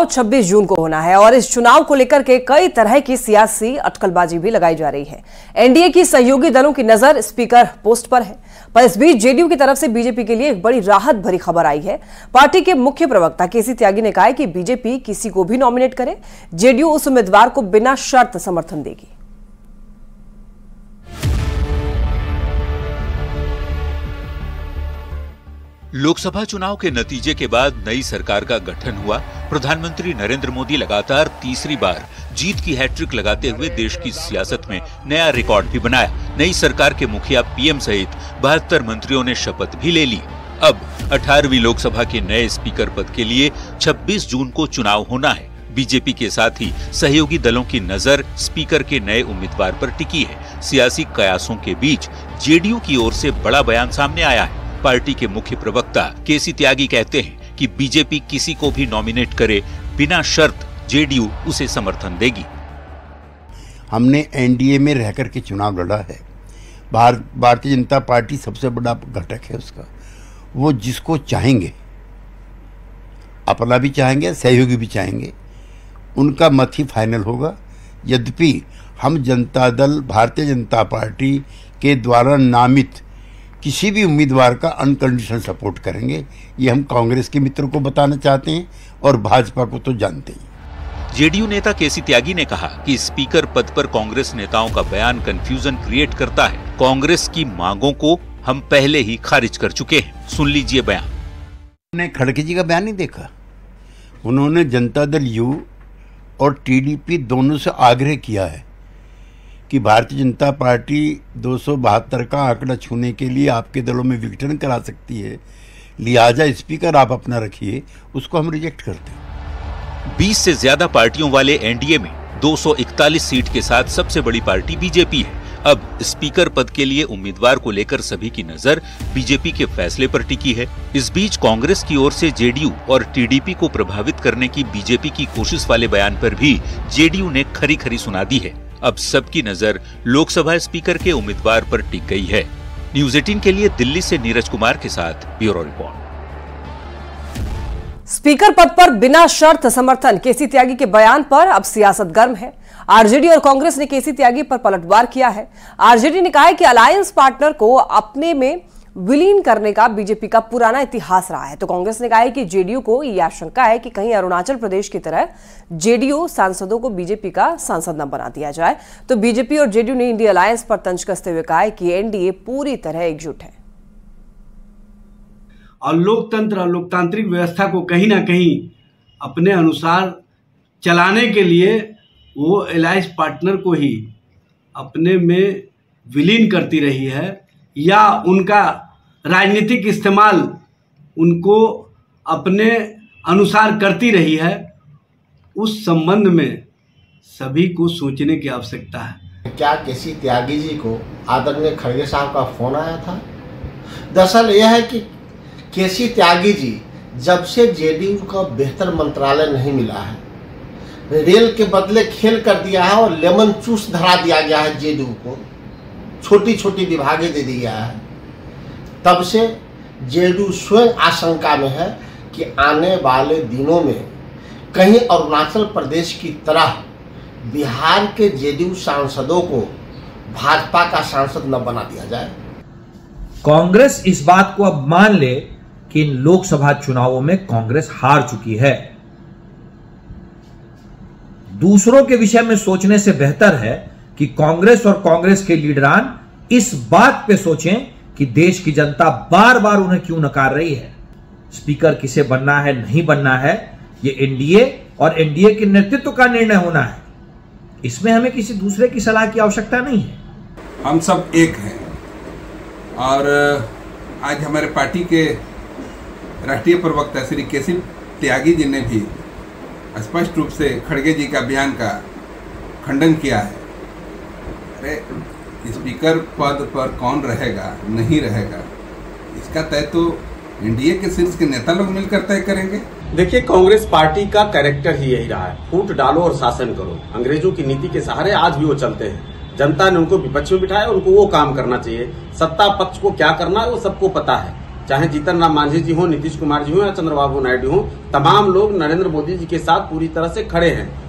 26 जून को होना है और इस चुनाव को लेकर के कई तरह की सियासी अटकलबाजी भी लगाई जा रही है। एनडीए की सहयोगी दलों की नजर स्पीकर पोस्ट पर है, पर इस बीच जेडीयू की तरफ से बीजेपी के लिए एक बड़ी राहत भरी खबर आई है। पार्टी के मुख्य प्रवक्ता केसी त्यागी ने कहा है कि बीजेपी किसी को भी नॉमिनेट करे, जेडीयू उस उम्मीदवार को बिना शर्त समर्थन देगी। लोकसभा चुनाव के नतीजे के बाद नई सरकार का गठन हुआ। प्रधानमंत्री नरेंद्र मोदी लगातार तीसरी बार जीत की हैट्रिक लगाते हुए देश की सियासत में नया रिकॉर्ड भी बनाया। नई सरकार के मुखिया पीएम सहित 72 मंत्रियों ने शपथ भी ले ली। अब 18वीं लोकसभा के नए स्पीकर पद के लिए 26 जून को चुनाव होना है। बीजेपी के साथ ही सहयोगी दलों की नजर स्पीकर के नए उम्मीदवार पर टिकी है। सियासी कयासों के बीच जेडीयू की ओर से बड़ा बयान सामने आया है। पार्टी के मुख्य प्रवक्ता केसी त्यागी कहते हैं कि बीजेपी किसी को भी नॉमिनेट करे, बिना शर्त जेडीयू उसे समर्थन देगी। हमने एनडीए में रहकर के चुनाव लड़ा है। भारतीय जनता पार्टी सबसे बड़ा घटक है उसका। वो जिसको चाहेंगे, अपना भी चाहेंगे, सहयोगी भी चाहेंगे, उनका मत ही फाइनल होगा। यद्यपि हम जनता दल भारतीय जनता पार्टी के द्वारा नामित किसी भी उम्मीदवार का अनकंडीशनल सपोर्ट करेंगे। ये हम कांग्रेस के मित्रों को बताना चाहते हैं और भाजपा को तो जानते हैं। जेडीयू नेता केसी त्यागी ने कहा कि स्पीकर पद पर कांग्रेस नेताओं का बयान कंफ्यूजन क्रिएट करता है। कांग्रेस की मांगों को हम पहले ही खारिज कर चुके हैं। सुन लीजिए बयान। मैंने खड़गे जी का बयान नहीं देखा। उन्होंने जनता दल यू और टीडीपी दोनों से आग्रह किया है कि भारतीय जनता पार्टी 272 का आंकड़ा छूने के लिए आपके दलों में विघटन करा सकती है, लिहाजा स्पीकर आप अपना रखिए। उसको हम रिजेक्ट करते हैं। 20 से ज्यादा पार्टियों वाले एनडीए में 241 सीट के साथ सबसे बड़ी पार्टी बीजेपी है। अब स्पीकर पद के लिए उम्मीदवार को लेकर सभी की नजर बीजेपी के फैसले पर टिकी है। इस बीच कांग्रेस की ओर से जेडीयू और टीडीपी को प्रभावित करने की बीजेपी की कोशिश वाले बयान पर भी जेडीयू ने खरी खरी सुना दी है। अब सबकी नजर लोकसभा स्पीकर के उम्मीदवार पर टिक गई है। न्यूज़ 18 के लिए दिल्ली से नीरज कुमार के साथ ब्यूरो रिपोर्ट। स्पीकर पद पर बिना शर्त समर्थन, केसी त्यागी के बयान पर अब सियासत गर्म है। आरजेडी और कांग्रेस ने केसी त्यागी पर पलटवार किया है। आरजेडी ने कहा है कि अलायंस पार्टनर को अपने में विलीन करने का बीजेपी का पुराना इतिहास रहा है, तो कांग्रेस ने कहा है कि जेडीयू को यह आशंका है कि कहीं अरुणाचल प्रदेश की तरह जेडीयू सांसदों को बीजेपी का सांसद न बना दिया जाए। तो बीजेपी और जेडीयू ने इंडिया अलायंस पर तंज कसते हुए कहा है कि एनडीए पूरी तरह एकजुट है और लोकतंत्र और लोकतांत्रिक व्यवस्था को कहीं ना कहीं अपने अनुसार चलाने के लिए वो अलायंस पार्टनर को ही अपने में विलीन करती रही है या उनका राजनीतिक इस्तेमाल उनको अपने अनुसार करती रही है। उस संबंध में सभी को सोचने की आवश्यकता है। क्या केसी त्यागी जी को आदरणीय खड़गे साहब का फोन आया था? दरअसल यह है कि केसी त्यागी जी जब से जेडीयू का बेहतर मंत्रालय नहीं मिला है, रेल के बदले खेल कर दिया है और लेमन जूस धरा दिया गया है जेडीयू को, छोटी छोटी विभागें दे दिया है, तब से जेडीयू स्वयं आशंका में है कि आने वाले दिनों में कहीं अरुणाचल प्रदेश की तरह बिहार के जेडीयू सांसदों को भाजपा का सांसद न बना दिया जाए। कांग्रेस इस बात को अब मान ले कि इन लोकसभा चुनावों में कांग्रेस हार चुकी है। दूसरों के विषय में सोचने से बेहतर है कि कांग्रेस और कांग्रेस के लीडरान इस बात पे सोचें कि देश की जनता बार बार उन्हें क्यों नकार रही है। स्पीकर किसे बनना है, नहीं बनना है, ये एनडीए और एनडीए के नेतृत्व का निर्णय होना है। इसमें हमें किसी दूसरे की सलाह की आवश्यकता नहीं है। हम सब एक हैं और आज हमारे पार्टी के राष्ट्रीय प्रवक्ता श्री केसी त्यागी जी ने भी स्पष्ट रूप से खड़गे जी का बयान का खंडन किया है। अरे स्पीकर पद पर कौन रहेगा, नहीं रहेगा, इसका तय तो एनडीए के शीर्ष के नेता लोग मिलकर तय करेंगे। देखिए, कांग्रेस पार्टी का कैरेक्टर ही यही रहा है, फूट डालो और शासन करो। अंग्रेजों की नीति के सहारे आज भी वो चलते हैं। जनता ने उनको विपक्ष में बिठाया, उनको वो काम करना चाहिए। सत्ता पक्ष को क्या करना है वो सबको पता है। चाहे जीतन राम मांझी जी हो, नीतीश कुमार जी हो या चंद्रबाबू नायडू हो, तमाम लोग नरेंद्र मोदी जी के साथ पूरी तरह से खड़े हैं।